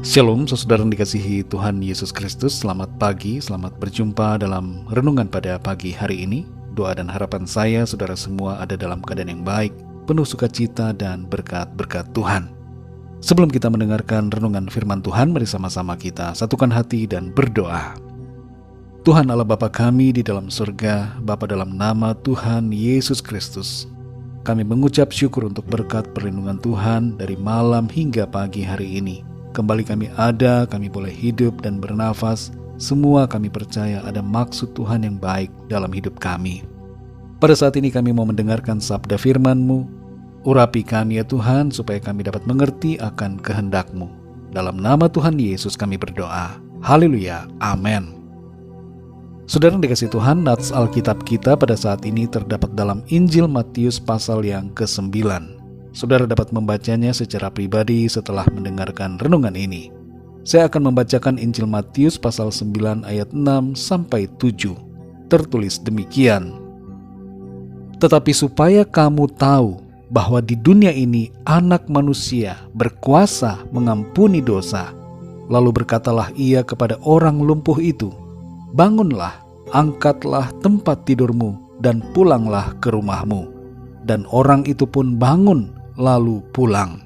Shalom, saudara yang dikasihi Tuhan Yesus Kristus. Selamat pagi, selamat berjumpa dalam renungan pada pagi hari ini. Doa dan harapan saya, saudara semua ada dalam keadaan yang baik, penuh sukacita dan berkat-berkat Tuhan. Sebelum kita mendengarkan renungan firman Tuhan, mari sama-sama kita satukan hati dan berdoa. Tuhan Allah Bapa kami di dalam surga, Bapa dalam nama Tuhan Yesus Kristus, kami mengucap syukur untuk berkat perlindungan Tuhan dari malam hingga pagi hari ini. Kembali kami ada, kami boleh hidup dan bernafas. Semua kami percaya ada maksud Tuhan yang baik dalam hidup kami. Pada saat ini kami mau mendengarkan sabda firman-Mu. Urapi kami ya Tuhan, supaya kami dapat mengerti akan kehendak-Mu. Dalam nama Tuhan Yesus kami berdoa. Haleluya, amin. Saudara yang dikasihi Tuhan, nats Alkitab kita pada saat ini terdapat dalam Injil Matius pasal yang ke-9. Saudara dapat membacanya secara pribadi setelah mendengarkan renungan ini. Saya akan membacakan Injil Matius pasal 9 ayat 6 sampai 7. Tertulis demikian. Tetapi supaya kamu tahu bahwa di dunia ini Anak Manusia berkuasa mengampuni dosa, lalu berkatalah ia kepada orang lumpuh itu, bangunlah, angkatlah tempat tidurmu dan pulanglah ke rumahmu. Dan orang itu pun bangun lalu pulang.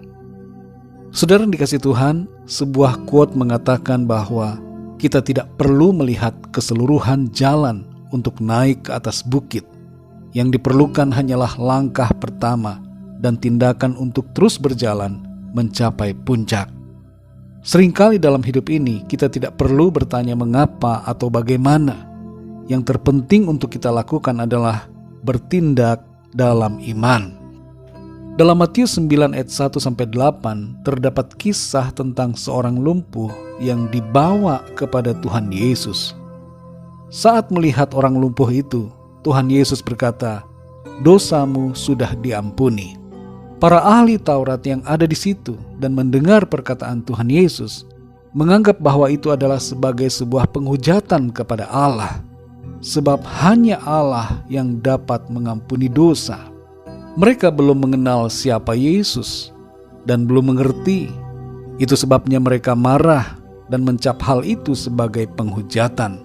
Saudara yang dikasihi Tuhan, sebuah quote mengatakan bahwa kita tidak perlu melihat keseluruhan jalan untuk naik ke atas bukit. Yang diperlukan hanyalah langkah pertama dan tindakan untuk terus berjalan mencapai puncak. Seringkali dalam hidup ini kita tidak perlu bertanya mengapa atau bagaimana. Yang terpenting untuk kita lakukan adalah bertindak dalam iman. Dalam Matius 9 ayat 1-8 terdapat kisah tentang seorang lumpuh yang dibawa kepada Tuhan Yesus. Saat melihat orang lumpuh itu, Tuhan Yesus berkata, "Dosamu sudah diampuni." Para ahli Taurat yang ada di situ dan mendengar perkataan Tuhan Yesus menganggap bahwa itu adalah sebagai sebuah penghujatan kepada Allah, sebab hanya Allah yang dapat mengampuni dosa. Mereka belum mengenal siapa Yesus dan belum mengerti. Itu sebabnya mereka marah dan mencap hal itu sebagai penghujatan.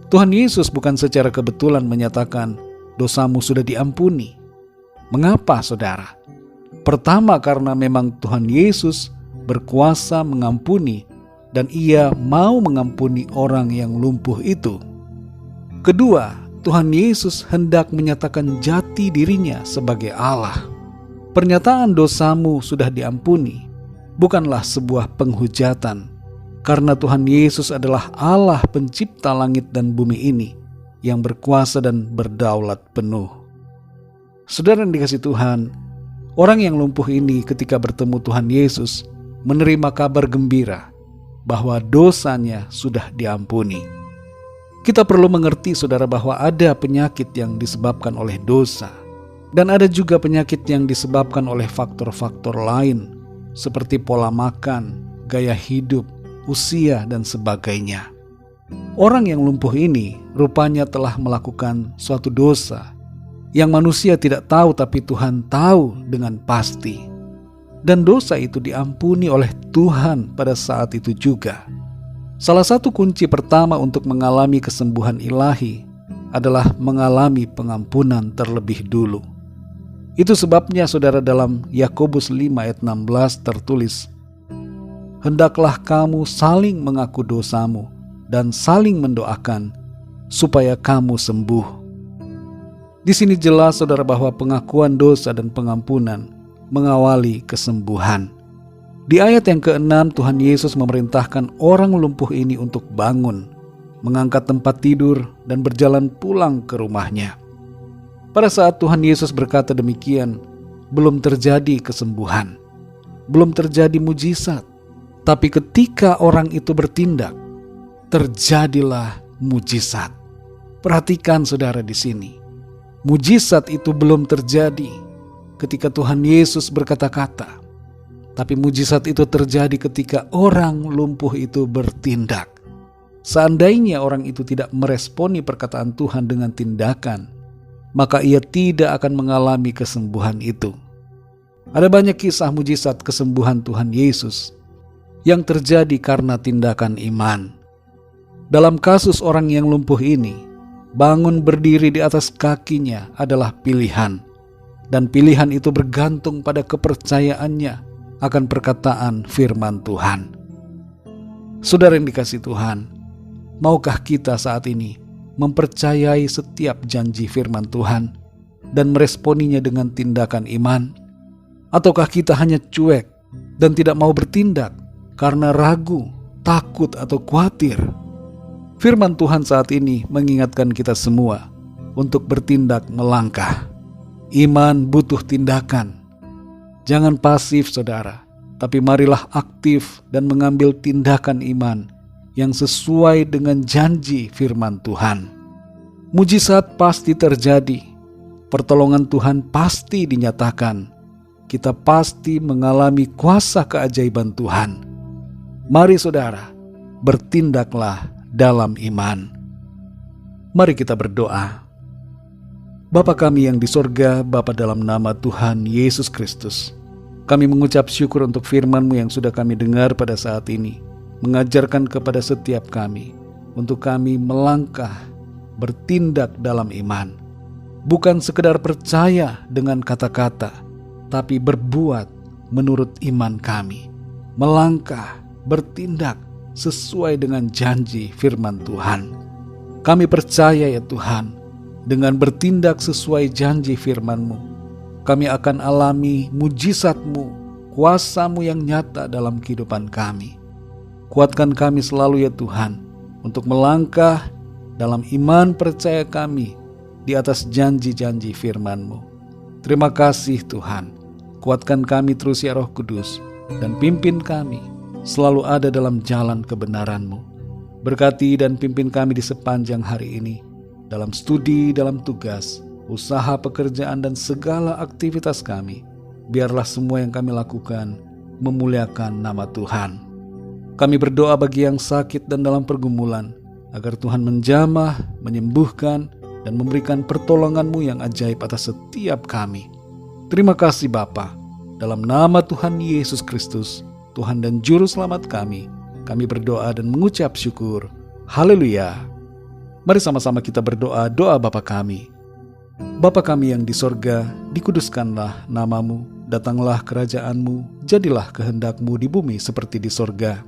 Tuhan Yesus bukan secara kebetulan menyatakan dosamu sudah diampuni. Mengapa, saudara? Pertama, karena memang Tuhan Yesus berkuasa mengampuni dan ia mau mengampuni orang yang lumpuh itu. Kedua, Tuhan Yesus hendak menyatakan jati dirinya sebagai Allah. Pernyataan dosamu sudah diampuni bukanlah sebuah penghujatan, karena Tuhan Yesus adalah Allah pencipta langit dan bumi ini yang berkuasa dan berdaulat penuh. Saudara yang dikasihi Tuhan, orang yang lumpuh ini ketika bertemu Tuhan Yesus menerima kabar gembira bahwa dosanya sudah diampuni. Kita perlu mengerti, saudara, bahwa ada penyakit yang disebabkan oleh dosa. Dan ada juga penyakit yang disebabkan oleh faktor-faktor lain, seperti pola makan, gaya hidup, usia, dan sebagainya. Orang yang lumpuh ini rupanya telah melakukan suatu dosa yang manusia tidak tahu, tapi Tuhan tahu dengan pasti. Dan dosa itu diampuni oleh Tuhan pada saat itu juga. Salah satu kunci pertama untuk mengalami kesembuhan ilahi adalah mengalami pengampunan terlebih dulu. Itu sebabnya, saudara, dalam Yakobus 5 ayat 16 tertulis, "Hendaklah kamu saling mengaku dosamu dan saling mendoakan supaya kamu sembuh." Di sini jelas, saudara, bahwa pengakuan dosa dan pengampunan mengawali kesembuhan. Di ayat yang ke-6, Tuhan Yesus memerintahkan orang lumpuh ini untuk bangun, mengangkat tempat tidur, dan berjalan pulang ke rumahnya. Pada saat Tuhan Yesus berkata demikian, belum terjadi kesembuhan, belum terjadi mujizat. Tapi ketika orang itu bertindak, terjadilah mujizat. Perhatikan, saudara, di sini. Mujizat itu belum terjadi ketika Tuhan Yesus berkata-kata. Tapi mujizat itu terjadi ketika orang lumpuh itu bertindak. Seandainya orang itu tidak meresponi perkataan Tuhan dengan tindakan, maka ia tidak akan mengalami kesembuhan itu. Ada banyak kisah mujizat kesembuhan Tuhan Yesus. yang terjadi karena tindakan iman. Dalam kasus orang yang lumpuh ini, bangun berdiri di atas kakinya adalah pilihan, dan pilihan itu bergantung pada kepercayaannya akan perkataan firman Tuhan. Saudara yang dikasihi Tuhan, maukah kita saat ini mempercayai setiap janji firman Tuhan dan meresponinya dengan tindakan iman? Ataukah kita hanya cuek dan tidak mau bertindak karena ragu, takut, atau khawatir? Firman Tuhan saat ini mengingatkan kita semua untuk bertindak melangkah. Iman butuh tindakan. Jangan pasif saudara, tapi marilah aktif dan mengambil tindakan iman yang sesuai dengan janji firman Tuhan. Mujizat pasti terjadi. Pertolongan Tuhan pasti dinyatakan. Kita pasti mengalami kuasa keajaiban Tuhan. Mari saudara, bertindaklah dalam iman. Mari kita berdoa. Bapa kami yang di sorga, Bapa dalam nama Tuhan Yesus Kristus, kami mengucap syukur untuk firman-Mu yang sudah kami dengar pada saat ini, mengajarkan kepada setiap kami, untuk kami melangkah, bertindak dalam iman. Bukan sekedar percaya dengan kata-kata, tapi berbuat menurut iman kami. Melangkah, bertindak sesuai dengan janji firman Tuhan. Kami percaya ya Tuhan, dengan bertindak sesuai janji firman-Mu, kami akan alami mujizat-Mu, kuasa-Mu yang nyata dalam kehidupan kami. Kuatkan kami selalu ya Tuhan, untuk melangkah dalam iman percaya kami di atas janji-janji firman-Mu. Terima kasih Tuhan, kuatkan kami terus ya Roh Kudus, dan pimpin kami selalu ada dalam jalan kebenaran-Mu. Berkati dan pimpin kami di sepanjang hari ini, dalam studi, dalam tugas, usaha, pekerjaan, dan segala aktivitas kami. Biarlah semua yang kami lakukan memuliakan nama Tuhan. Kami berdoa bagi yang sakit dan dalam pergumulan, agar Tuhan menjamah, menyembuhkan, dan memberikan pertolongan-Mu yang ajaib atas setiap kami. Terima kasih Bapa, dalam nama Tuhan Yesus Kristus, Tuhan dan Juru Selamat kami berdoa dan mengucap syukur. Haleluya. Mari sama-sama kita berdoa doa Bapa kami. Bapa kami yang di sorga, dikuduskanlah nama-Mu, datanglah kerajaan-Mu, jadilah kehendak-Mu di bumi seperti di sorga.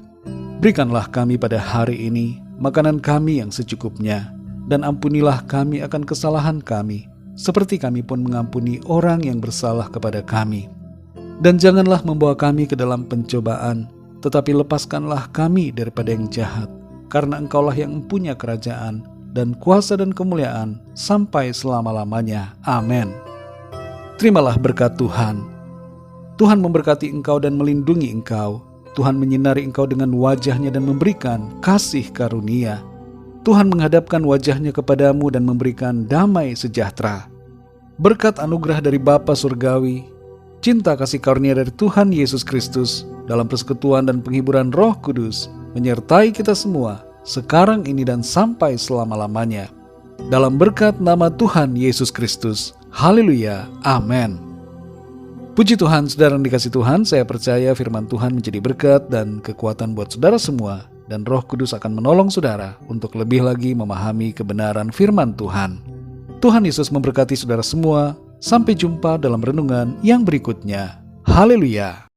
Berikanlah kami pada hari ini makanan kami yang secukupnya, dan ampunilah kami akan kesalahan kami, seperti kami pun mengampuni orang yang bersalah kepada kami. Dan janganlah membawa kami ke dalam pencobaan, tetapi lepaskanlah kami daripada yang jahat, karena Engkaulah yang mempunyai kerajaan dan kuasa dan kemuliaan sampai selama-lamanya. Amin. Terimalah berkat Tuhan. Tuhan memberkati engkau dan melindungi engkau. Tuhan menyinari engkau dengan wajah-Nya dan memberikan kasih karunia. Tuhan menghadapkan wajah-Nya kepadamu dan memberikan damai sejahtera. Berkat anugerah dari Bapa Surgawi, cinta kasih karunia dari Tuhan Yesus Kristus, dalam persekutuan dan penghiburan Roh Kudus, menyertai kita semua, sekarang ini dan sampai selama-lamanya. Dalam berkat nama Tuhan Yesus Kristus. Haleluya. Amin. Puji Tuhan, saudara yang dikasihi Tuhan, saya percaya firman Tuhan menjadi berkat dan kekuatan buat saudara semua, dan Roh Kudus akan menolong saudara untuk lebih lagi memahami kebenaran firman Tuhan. Tuhan Yesus memberkati saudara semua. Sampai jumpa dalam renungan yang berikutnya. Haleluya.